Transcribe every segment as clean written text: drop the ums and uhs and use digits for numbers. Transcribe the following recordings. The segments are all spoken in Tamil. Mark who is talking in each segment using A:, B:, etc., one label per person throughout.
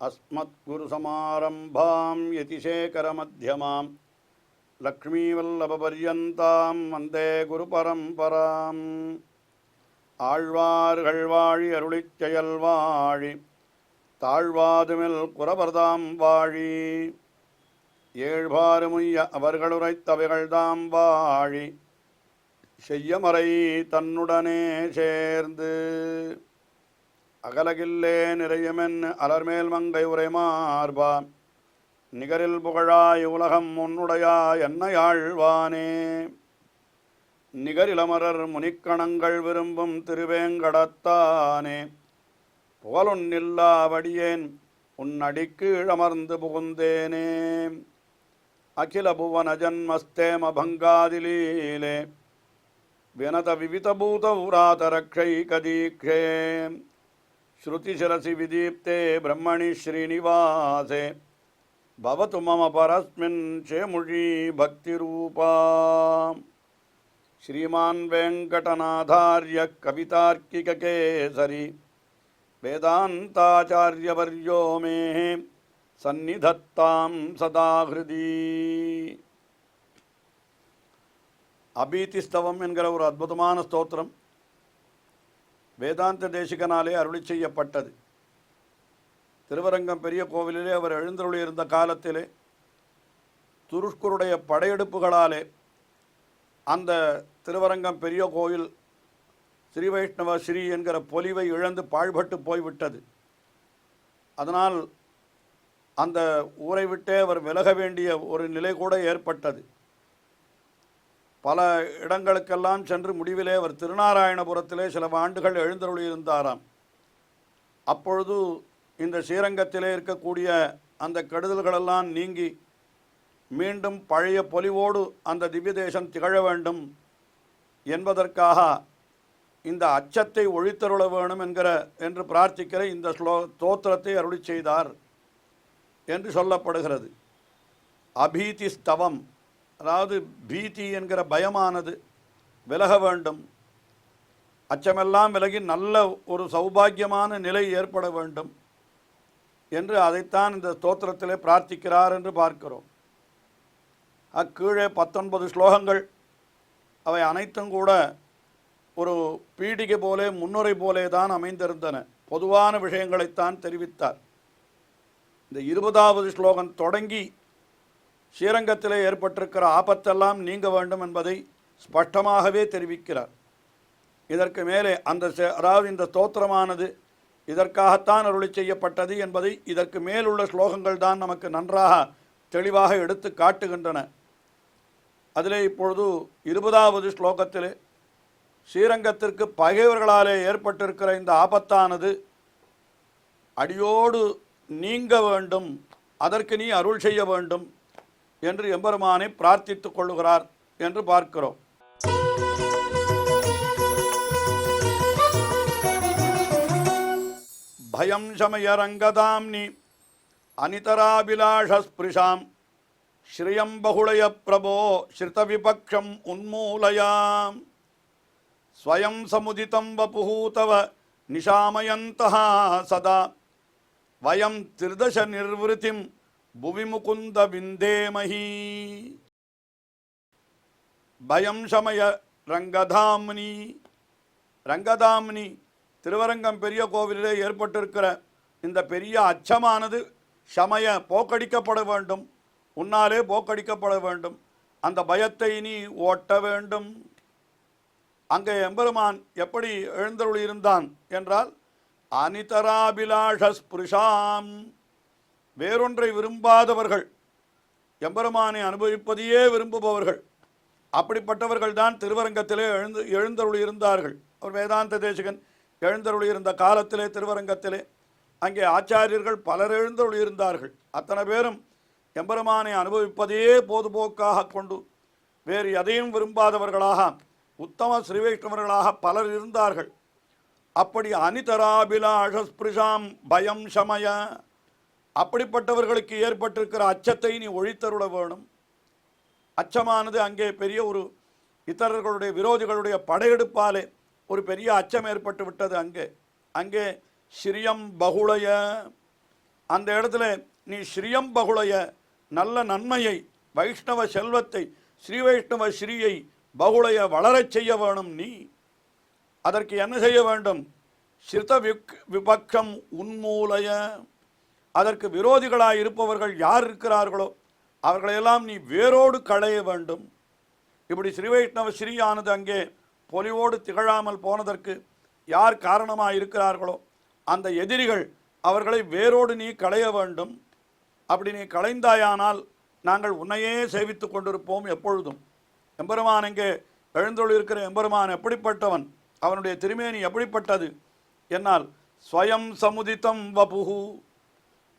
A: अस्मद्गुरुसमारम्भां यतिशेखरमध्यमां लक्ष्मीवल्लभपर्यन्तां वन्दे गुरुपरम्पराम् ஆழ்வார்கள் வாழி அருளிச் செயல் வாழி தாழ்வாதுமில் குறவர்தாம் வாழி ஏழ்பாறுமுய்ய அவர்களுரைத்தவைகள்தாம் வாழி செய்யமறை தன்னுடனே சேர்ந்து அகலகில்லே நிறையுமென் அலர்மேல் மங்கை உரைமார்பா நிகரில் புகழாய் உலகம் உன்னுடையாய் என்னையாழ்வானே நிகரிலமரர் முனிக்கணங்கள் விரும்பும் திருவேங்கடத்தானே புகழொன்னில்லாவடியேன் உன்னடிக்கீழமர்ந்து புகுந்தேனே அகில புவன ஜன்மஸ்தேம பங்காதிலீலே வினத விவிதபூத உராதரக்ஷைகதீக்ஷே ஸ்ருதிசிரசி விதீப்தே பிரம்மணி ஸ்ரீனிவாசே பவது மம பரஸ்மின் சேமுழி பக்திரூபா श्रीमान् वेङ्कटनाथार्य कवितार्किककेसरी वेदान्ताचार्यवर्यो मे सन्निधत्तां सदा हृदि அபீதிஸ்தவம் என்கிற ஒரு அற்புதமான ஸ்தோத்திரம் வேதாந்த தேசிகனாலே அருளி செய்யப்பட்டது. திருவரங்கம் பெரிய கோவிலிலே அவர் எழுந்தருளியிருந்த காலத்திலே துருஷ்கருடைய படையெடுப்புகளாலே அந்த திருவரங்கம் பெரிய கோயில் ஸ்ரீ வைஷ்ணவ ஸ்ரீ என்கிற பொலிவை இழந்து பாழ்பட்டு போய்விட்டது. அதனால் அந்த ஊரை விட்டே அவர் விலக வேண்டிய ஒரு நிலை கூட ஏற்பட்டது. பல இடங்களுக்கெல்லாம் சென்று முடிவிலே அவர் திருநாராயணபுரத்திலே சில ஆண்டுகள் எழுந்தருளியிருந்தாராம். அப்பொழுது இந்த ஸ்ரீரங்கத்திலே இருக்கக்கூடிய அந்த கெடுதல்களெல்லாம் நீங்கி மீண்டும் பழைய பொலிவோடு அந்த திவ்ய தேசம் திகழ வேண்டும் என்பதற்காக இந்த அச்சத்தை ஒழித்தருள வேணும் என்று பிரார்த்திக்கிற இந்த ஸ்தோத்திரத்தை அருளி செய்தார் என்று சொல்லப்படுகிறது. அபீதி ஸ்தவம், அதாவது பீதி என்கிற பயமானது விலக வேண்டும், அச்சமெல்லாம் விலகி நல்ல ஒரு சௌபாகியமான நிலை ஏற்பட வேண்டும் என்று அதைத்தான் இந்த ஸ்தோத்திரத்திலே பிரார்த்திக்கிறார் என்று பார்க்கிறோம். அக்கீழே 19 ஸ்லோகங்கள், அவை அனைத்தும் கூட ஒரு பீடிகை போலே முன்னுரை போலே தான் அமைந்திருந்தன. பொதுவான விஷயங்களைத்தான் தெரிவித்தார். இந்த 20வது ஸ்லோகம் தொடங்கி ஸ்ரீரங்கத்திலே ஏற்பட்டிருக்கிற ஆபத்தெல்லாம் நீங்க வேண்டும் என்பதை ஸ்பஷ்டமாகவே தெரிவிக்கிறார். இதற்கு மேலே அதாவது இந்த ஸ்தோத்திரமானது இதற்காகத்தான் அருளி செய்யப்பட்டது என்பதை இதற்கு மேலுள்ள ஸ்லோகங்கள் தான் நமக்கு நன்றாக தெளிவாக எடுத்து காட்டுகின்றன. அதிலே இப்பொழுது 20வது ஸ்லோகத்திலே ஸ்ரீரங்கத்திற்கு பகைவர்களாலே ஏற்பட்டிருக்கிற இந்த ஆபத்தானது அடியோடு நீங்க வேண்டும், அதற்கு நீ அருள் செய்ய வேண்டும் என்று எம்பெருமானை பிரார்த்தித்துக் கொள்ளுகிறார் என்று பார்க்கிறோம். பயம் சமய ரங்கதாம்னி அனிதராபிலாஷஸ்பிருஷாம் ஸ்ரீயம் பகுளய பிரபோ ஸ்ருதவிபக்ஷம் உன்மூலயாம் ஸ்வயம் சமுதிதம் வபுஹூதவ நிஷாமயந்தஹ சதா வயம் திர்தச நிர்வృతిம் புவி முகுந்த விந்தேமஹி. பயம் சமய ரங்கதாம்னி, ரங்கதாம்னி திருவரங்கம் பெரிய கோவிலிலே ஏற்பட்டிருக்கிற இந்த பெரிய அச்சமானது சமய போக்கடிக்கப்பட வேண்டும், உன்னாலே போக்கடிக்கப்பட வேண்டும். அந்த பயத்தை நீ ஓட்ட வேண்டும். அங்கே எம்பெருமான் எப்படி எழுந்தருளியிருந்தான் என்றால் அனிதராபிலாஷஸ்பிருஷாம், வேறொன்றை விரும்பாதவர்கள், எம்பெருமானை அனுபவிப்பதையே விரும்புபவர்கள், அப்படிப்பட்டவர்கள் தான் திருவரங்கத்திலே எழுந்தருளியிருந்தார்கள். அவர் வேதாந்த தேசிகன் எழுந்தருளியிருந்த காலத்திலே திருவரங்கத்திலே அங்கே ஆச்சாரியர்கள் பலர் எழுந்தருளியிருந்தார்கள். அத்தனை பேரும் எம்பெருமானை அனுபவிப்பதையே பொதுபோக்காக கொண்டு வேறு எதையும் விரும்பாதவர்களாக உத்தம ஸ்ரீவைஷ்ணவர்களாக பலர் இருந்தார்கள். அப்படி அனிதராபிலாஷஸ்பிருஷாம் பயம் சமய, அப்படிப்பட்டவர்களுக்கு ஏற்பட்டிருக்கிற அச்சத்தை நீ ஒழித்தருள வேணும். அச்சமானது அங்கே பெரிய ஒரு இத்தரர்களுடைய விரோதிகளுடைய படையெடுப்பாலே ஒரு பெரிய அச்சம் ஏற்பட்டு விட்டது. அங்கே ஸ்ரீயம் பகுளய, அந்த இடத்துல நீ ஸ்ரீயம் பகுளைய நல்ல நன்மையை, வைஷ்ணவ செல்வத்தை, ஸ்ரீ வைஷ்ணவ ஸ்ரீயை பகுளைய வளரச் செய்ய வேணும். நீ அதற்கு என்ன செய்ய வேண்டும்? ஸ்ருத விபக்ஷம் உன்மூலய, அதற்கு விரோதிகளாய் இருப்பவர்கள் யார் இருக்கிறார்களோ அவர்களையெல்லாம் நீ வேரோடு களைய வேண்டும். இப்படி ஸ்ரீ வைஷ்ணவ ஸ்ரீயானது அங்கே பொலிவோடு திகழாமல் போனதற்கு யார் காரணமாக இருக்கிறார்களோ அந்த எதிரிகள் அவர்களை வேரோடு நீ களைய வேண்டும். அப்படி நீ களைந்தாயானால் நாங்கள் உன்னையே சேவித்து கொண்டிருப்போம் எப்பொழுதும். எம்பெருமான் எங்கே எழுந்தொழிருக்கிற எம்பெருமான் எப்படிப்பட்டவன், அவனுடைய திருமேனி எப்படிப்பட்டது என்னால் ஸ்வயம் சமுதித்தம் வபுகு,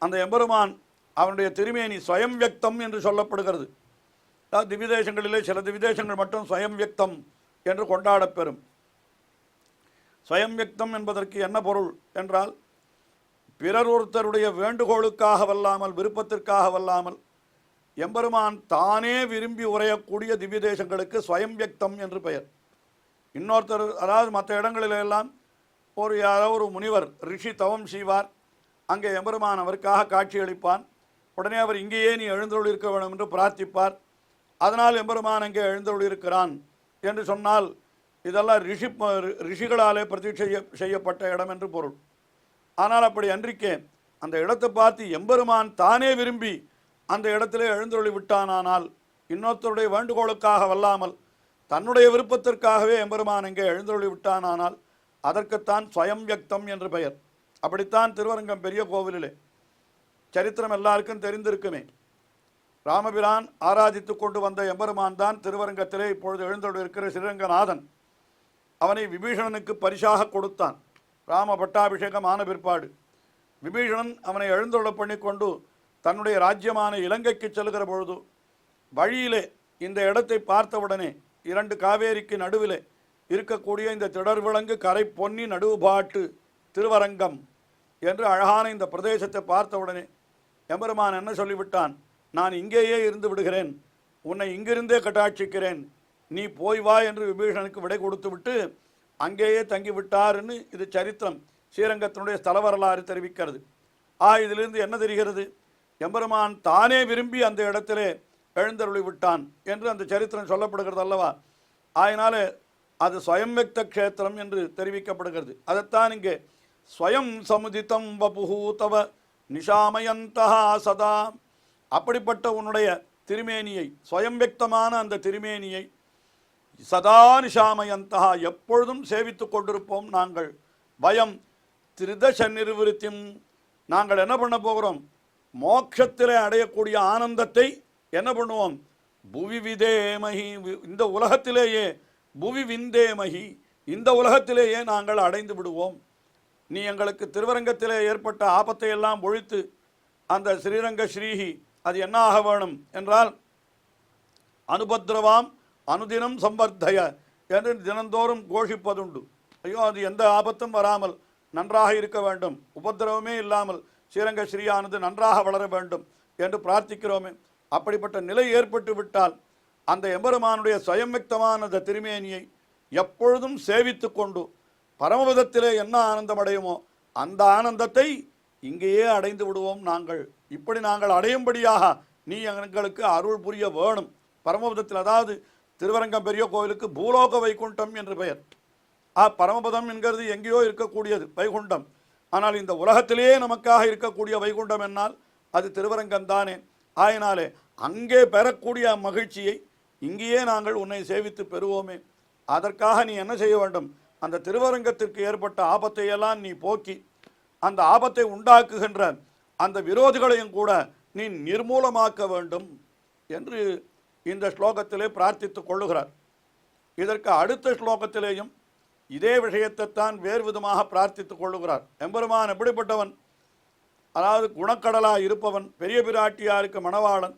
A: அந்த எம்பெருமான் அவனுடைய திருமேனி ஸ்வயம் வியக்தம் என்று சொல்லப்படுகிறது. திவ்யதேசங்களிலே சில திவ்யதேசங்கள் மட்டும் ஸ்வயம் வியக்தம் என்று கொண்டாடப்பெறும். ஸ்வயம் வியக்தம் என்பதற்கு என்ன பொருள் என்றால், பிறர் ஒருத்தருடைய வேண்டுகோளுக்காக வல்லாமல், விருப்பத்திற்காக வல்லாமல், எம்பெருமான் தானே விரும்பி உரையக்கூடிய திவ்யதேசங்களுக்கு ஸ்வயம் வியக்தம் என்று பெயர். இன்னொருத்தர், அதாவது மற்ற இடங்களிலெல்லாம் யாரோ ஒரு முனிவர் ரிஷி தவம் செய்வார், அங்கே எம்பெருமான் அவருக்காக காட்சியளிப்பான். உடனே அவர் இங்கேயே நீ எழுந்தருளிருக்க வேண்டும் என்று பிரார்த்திப்பார். அதனால் எம்பெருமான் அங்கே எழுந்தருளிருக்கிறான் என்று சொன்னால் இதெல்லாம் ரிஷிகளாலே பிரதிஷ்டை செய்யப்பட்ட இடம் என்று பொருள். ஆனால் அப்படி அன்றிக்கே அந்த இடத்தை பார்த்து எம்பெருமான் தானே விரும்பி அந்த இடத்திலே எழுந்தருளி விட்டானால், இன்னொருத்தருடைய வேண்டுகோளுக்காக வல்லாமல் தன்னுடைய விருப்பத்திற்காகவே எம்பெருமான் அங்கே எழுந்தருளி விட்டானால் அதற்குத்தான் ஸ்வயம் வியக்தம் என்று பெயர். அப்படித்தான் திருவரங்கம் பெரிய கோவிலிலே சரித்திரம் எல்லாருக்கும் தெரிந்திருக்குமே. ராமபிரான் ஆராதித்து கொண்டு வந்த எம்பெருமான் தான் திருவரங்கத்திலே இப்பொழுது எழுந்தருளி இருக்கிற ஸ்ரீரங்கநாதன். அவனை விபீஷணனுக்கு பரிசாக கொடுத்தான். ராம பட்டாபிஷேகம் ஆன பிற்பாடு விபீஷணன் அவனை எழுந்தருள பண்ணி கொண்டு தன்னுடைய ராஜ்யமான இலங்கைக்கு செல்கிற பொழுது வழியிலே இந்த இடத்தை பார்த்தவுடனே, இரண்டு காவேரிக்கு நடுவிலே இருக்கக்கூடிய இந்த திடர்விலங்கு கரை பொன்னி நடுவுபாட்டு திருவரங்கம் என்று அழகான இந்த பிரதேசத்தை பார்த்தவுடனே எம்பெருமான் என்ன சொல்லிவிட்டான்? நான் இங்கேயே இருந்து விடுகிறேன், உன்னை இங்கிருந்தே கட்டாட்சிக்கிறேன், நீ போய் வா என்று விபீஷணனுக்கு விடை கொடுத்து விட்டு அங்கேயே தங்கிவிட்டார்னு இது சரித்திரம், ஸ்ரீரங்கத்தினுடைய ஸ்தல வரலாறு தெரிவிக்கிறது. இதிலிருந்து என்ன தெரிகிறது? எம்பெருமான் தானே விரும்பி அந்த இடத்திலே எழுந்தருளி விட்டான் என்று அந்த சரித்திரம் சொல்லப்படுகிறது அல்லவா? ஆயினால அது ஸ்வயம் வியக்த க்ஷேத்திரம் என்று தெரிவிக்கப்படுகிறது. அதைத்தான் இங்கே ஸ்வயம் சமுதித்தம் வபுஹு தவ நிஷாமயந்தா சதா, அப்படிப்பட்ட உன்னுடைய திருமேனியை, ஸ்வயம் வியக்தமான அந்த திருமேனியை சதா நிஷாமயந்தா எப்பொழுதும் சேவித்து கொண்டிருப்போம் நாங்கள். வயம் திரிதச நிர்விருத்தியும், நாங்கள் என்ன பண்ண போகிறோம்? மோட்சத்திலே அடையக்கூடிய ஆனந்தத்தை என்ன பண்ணுவோம்? புவி விதேமகி, இந்த உலகத்திலேயே, புவி விந்தேமகி, இந்த உலகத்திலேயே நாங்கள் அடைந்து விடுவோம். நீ எங்களுக்கு திருவரங்கத்திலே ஏற்பட்ட ஆபத்தை எல்லாம் ஒழித்து அந்த ஸ்ரீரங்க ஸ்ரீஹி அது என்ன ஆக வேணும் என்றால், அனுபத்ரவாம் அனுதினம் சம்பர்த்தய என்று தினந்தோறும் கோஷிப்பதுண்டு. ஐயோ, அது எந்த ஆபத்தும் வராமல் நன்றாக இருக்க வேண்டும், உபத்திரவமே இல்லாமல் ஸ்ரீரங்க ஸ்ரீயானது நன்றாக வளர வேண்டும் என்று பிரார்த்திக்கிறோமே. அப்படிப்பட்ட நிலை ஏற்பட்டு விட்டால் அந்த எம்பெருமானுடைய ஸ்வயம்வியக்தமான அந்த திருமேனியை எப்பொழுதும் சேவித்து கொண்டு பரமபதத்திலே என்ன ஆனந்தம் அடையுமோ அந்த ஆனந்தத்தை இங்கேயே அடைந்து விடுவோம் நாங்கள். இப்படி நாங்கள் அடையும்படியாக நீ எங்களுக்கு அருள் புரிய வேணும். பரமபதத்தில், அதாவது திருவரங்கம் பெரிய கோவிலுக்கு பூலோக வைகுண்டம் என்று பெயர். பரமபதம் என்கிறது எங்கேயோ இருக்கக்கூடியது வைகுண்டம். ஆனால் இந்த உலகத்திலேயே நமக்காக இருக்கக்கூடிய வைகுண்டம் என்னால் அது திருவரங்கம் தானே. ஆயினாலே அங்கே பெறக்கூடிய மகிழ்ச்சியை இங்கேயே நாங்கள் உன்னை சேவித்து பெறுவோமே. அதற்காக நீ என்ன செய்ய வேண்டும்? அந்த திருவரங்கத்திற்கு ஏற்பட்ட ஆபத்தையெல்லாம் நீ போக்கி அந்த ஆபத்தை உண்டாக்குகின்ற அந்த விரோதிகளையும் கூட நீ நிர்மூலமாக்க வேண்டும் என்று இந்த ஸ்லோகத்திலே பிரார்த்தித்து கொள்ளுகிறார். இதற்கு அடுத்த ஸ்லோகத்திலேயும் இதே விஷயத்தைத்தான் வேறு விதமாக பிரார்த்தித்து கொள்ளுகிறார். எம்பெருமான் எப்படிப்பட்டவன்? அதாவது குணக்கடலா இருப்பவன், பெரிய பிராட்டியாருக்கு மணவாளன்.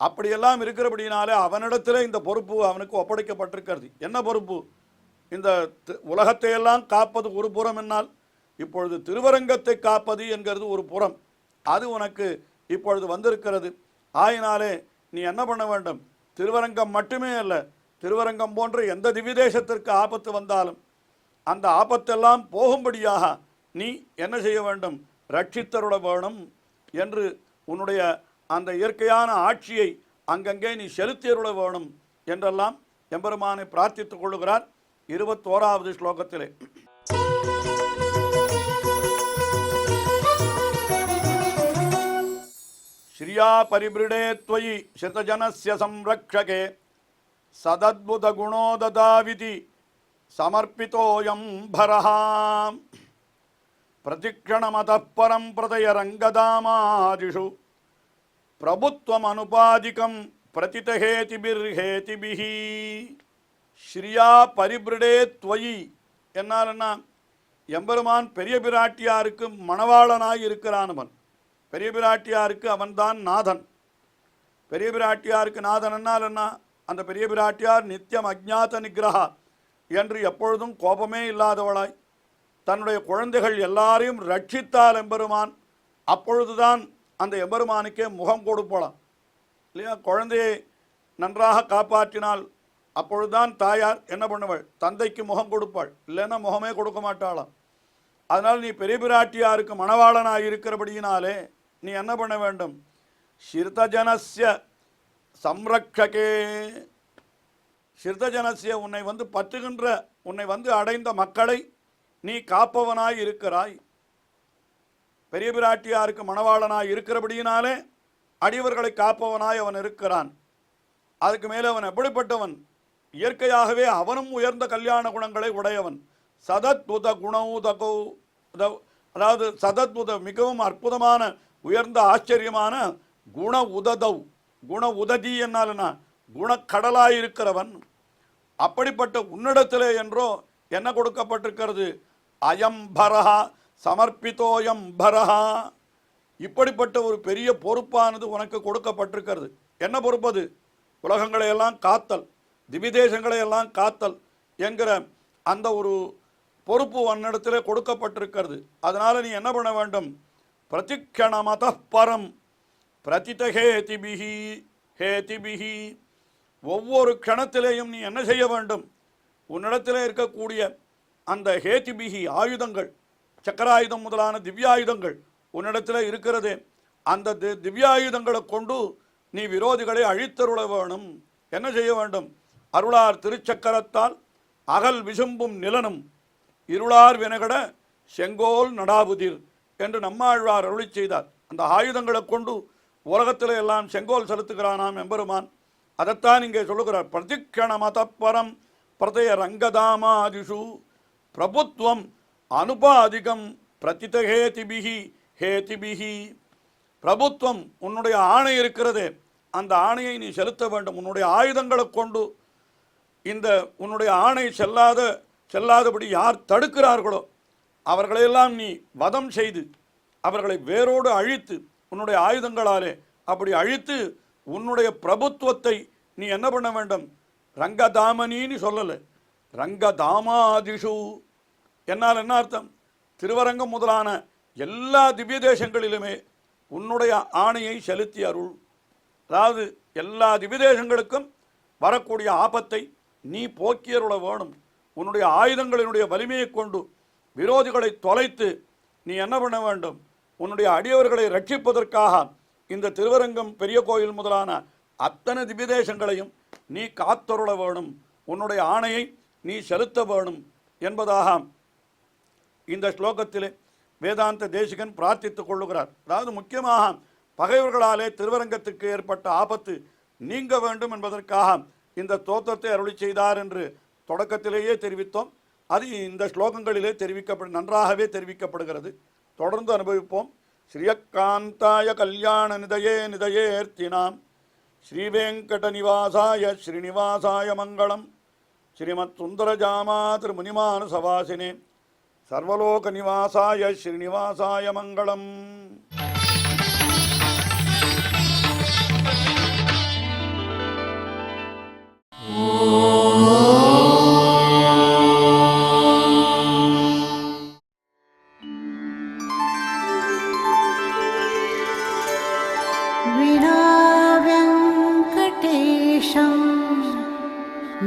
A: அப்படியெல்லாம் இருக்கிறபடினாலே அவனிடத்திலே இந்த பொறுப்பு அவனுக்கு ஒப்படைக்கப்பட்டிருக்கிறது. என்ன பொறுப்பு? இந்த உலகத்தையெல்லாம் காப்பது ஒரு புறம் என்னால், இப்பொழுது திருவரங்கத்தை காப்பது என்கிறது ஒரு புறம். அது உனக்கு இப்பொழுது வந்திருக்கிறது. ஆயினாலே நீ என்ன பண்ண வேண்டும்? திருவரங்கம் மட்டுமே அல்ல, திருவரங்கம் போன்ற எந்த திவ்யதேசத்திற்கு ஆபத்து வந்தாலும் அந்த ஆபத்தெல்லாம் போகும்படியாக நீ என்ன செய்ய வேண்டும்? ரட்சித்தருட வேணும். என்று உன்னுடைய அந்த இயற்கையான ஆட்சியை அங்கங்கே நீ செலுத்தியருள வேணும் என்றெல்லாம் எம்பெருமானை பிரார்த்தித்துக் கொள்ளுகிறார் 21வது ஸ்லோகத்திலே. ஸ்ரீயா பரிபிருடே த்வயி சிதஜனஸ்ய சம்ரக்ஷகே சதத்புத குணோததாவிதி சமர்ப்பிதோயம் பரஹாம் பிரதிக்ஷணமதः பரம் பிரதய ரங்கதாமாதிஷு பிரபுத்வம் அனுபாதிகம் பிரதிதஹேதிபிர்ஹேதிபிஹி. ஸ்ரீயா பரிபிருடே த்வயி என்னாலன்னா எம்பெருமான் பெரிய பிராட்டியாருக்கு மணவாளனாய் இருக்கிறானவன். பெரிய பிராட்டியாருக்கு அவன்தான் நாதன். பெரிய பிராட்டியாருக்கு நாதன் என்னால் என்ன? அந்த பெரிய பிராட்டியார் நித்தியம் அஜ்ஞாத நிகிரஹா என்று எப்பொழுதும் கோபமே இல்லாதவளாய் தன்னுடைய குழந்தைகள் எல்லாரையும் ரட்சித்தால் எம்பெருமான் அப்பொழுதுதான் அந்த எம்பெருமானுக்கே முகம் கொடுப்பலாம் இல்லையா? குழந்தையை நன்றாக காப்பாற்றினால் அப்பொழுதுதான் தாயார் என்ன பண்ணுவாள்? தந்தைக்கு முகம் கொடுப்பாள், இல்லைன்னா முகமே கொடுக்க மாட்டாளாம். அதனால் நீ பெரிய பிராட்டியாருக்கு மணவாளனாக இருக்கிறபடியினாலே நீ என்ன பண்ண வேண்டும்? சிர்தஜனஸ்ய சம்ரக்ஷகே. சிர்தஜனஸ்ய உன்னை வந்து பற்றுகின்ற உன்னை வந்து அடைந்த மக்களை நீ காப்பவனாய் இருக்கிறாய். பெரிய பிராட்டியாருக்கு மணவாளனாய் இருக்கிறபடியினாலே அடியவர்களை காப்பவனாய் அவன் இருக்கிறான். அதுக்கு மேலே அவன் எப்படிப்பட்டவன்? இயற்கையாகவே அவனும் உயர்ந்த கல்யாண குணங்களை உடையவன். சதத்வுத குணவுதகோ, அதாவது சதத்வுத மிகவும் அற்புதமான உயர்ந்த ஆச்சரியமான குண உததவ். குண உததி என்னாலனா குணக்கடலாயிருக்கிறவன். அப்படிப்பட்ட உன்னிடத்திலே என்றோ என்ன கொடுக்கப்பட்டிருக்கிறது? அயம் பரஹா சமர்ப்பித்தோயம் பரஹா. இப்படிப்பட்ட ஒரு பெரிய பொறுப்பானது உனக்கு கொடுக்கப்பட்டிருக்கிறது. என்ன பொறுப்பது? உலகங்களை எல்லாம் காத்தல், திவிதேசங்களை எல்லாம் காத்தல் என்கிற அந்த ஒரு பொறுப்பு உன்னிடத்திலே கொடுக்கப்பட்டிருக்கிறது. அதனால் நீ என்ன பண்ண வேண்டும்? பிரதிக்ஷணமத பரம் பிரதிதஹேதிபிஹி ஹேதிபிஹி. ஒவ்வொரு க்ஷணத்திலேயும் நீ என்ன செய்ய வேண்டும்? உன்னிடத்திலே இருக்கக்கூடிய அந்த ஹேதிபிஹி ஆயுதங்கள், சக்கராயுதம் முதலான திவ்யாயுதங்கள் உன்னிடத்தில் இருக்கிறதே, அந்த திவ்யாயுதங்களை கொண்டு நீ விரோதிகளை அழித்தருள வேணும். என்ன செய்ய வேண்டும்? அருளார் திருச்சக்கரத்தால் அகல் விசும்பும் நிலனும் இருளார் வினகட செங்கோல் நடாபுதிர் என்று நம்மாழ்வார் அருளி செய்தார். அந்த ஆயுதங்களை கொண்டு உலகத்தில் எல்லாம் செங்கோல் செலுத்துகிறானாம் எம்பெருமான். அதைத்தான் இங்கே சொல்லுகிறார். பிரதிக்ஷணமதப்பரம் பிரதய ரங்கதாமாதிஷு பிரபுத்வம் அனுபாதிகம் பிரதிதஹேதிபிஹி ஹேதிபிஹி. பிரபுத்வம் உன்னுடைய ஆணை இருக்கிறதே, அந்த ஆணையை நீ செலுத்த வேண்டும். உன்னுடைய ஆயுதங்களை கொண்டு இந்த உன்னுடைய ஆணை செல்லாதபடி யார் தடுக்கிறார்களோ அவர்களையெல்லாம் நீ வதம் செய்து அவர்களை வேரோடு அழித்து உன்னுடைய ஆயுதங்களாலே அப்படி அழித்து உன்னுடைய பிரபுத்துவத்தை நீ என்ன பண்ண வேண்டும்? ரங்கதாமனின்னு சொல்லலை, ரங்கதாமாதிஷு. என்னால் என்ன அர்த்தம்? திருவரங்கம் முதலான எல்லா திவ்ய தேசங்களிலுமே உன்னுடைய ஆணையை செலுத்தி அருள். அதாவது எல்லா திவ்ய தேசங்களுக்கும் வரக்கூடிய ஆபத்தை நீ போக்கியருள வேணும். உன்னுடைய ஆயுதங்களினுடைய வலிமையை கொண்டு விரோதிகளை தொலைத்து நீ என்ன பண்ண வேண்டும்? உன்னுடைய அடியவர்களை ரட்சிப்பதற்காக இந்த திருவரங்கம் பெரிய கோயில் முதலான அத்தனை திவ்ய தேசங்களையும் நீ காத்தருள வேணும். உன்னுடைய ஆணையை நீ செலுத்த வேணும் என்பதாக இந்த ஸ்லோகத்திலே வேதாந்த தேசிகன் பிரார்த்தித்துக் கொள்ளுகிறார். அதாவது முக்கியமாக பகைவர்களாலே திருவரங்கத்துக்கு ஏற்பட்ட ஆபத்து நீங்க வேண்டும் என்பதற்காக இந்த தோத்திரத்தை அருளி செய்தார் என்று தொடக்கத்திலேயே தெரிவித்தோம். அது இந்த ஸ்லோகங்களிலே நன்றாகவே தெரிவிக்கப்படுகிறது. தொடர்ந்து அனுபவிப்போம். ஸ்ரீயக்காந்தாய கல்யாண நிதயே நிதயேர்த்தினாம் ஸ்ரீவேங்கட நிவாசாய ஸ்ரீனிவாசாய மங்களம். ஸ்ரீமத் சுந்தரஜாமா திருமுனிமான சவாசினே சர்வலோக நிவாசாய ஸ்ரீனிவாசாய மங்களம்.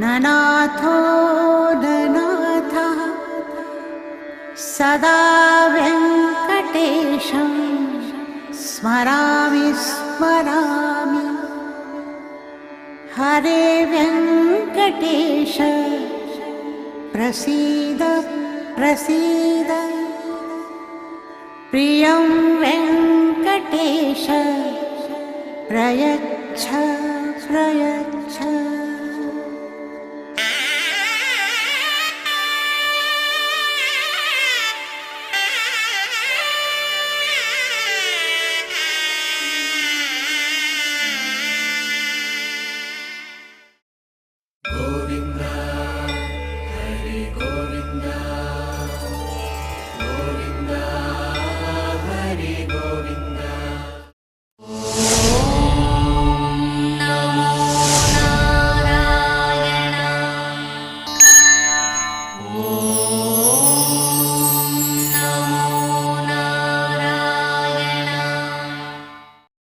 B: ननाथो ननाथः सदा वेङ्कटेशं स्मरामि स्मरामि हरे वेङ्कटेश प्रसीद प्रसीद प्रियं वेङ्कटेश प्रयच्छ प्रयच्छ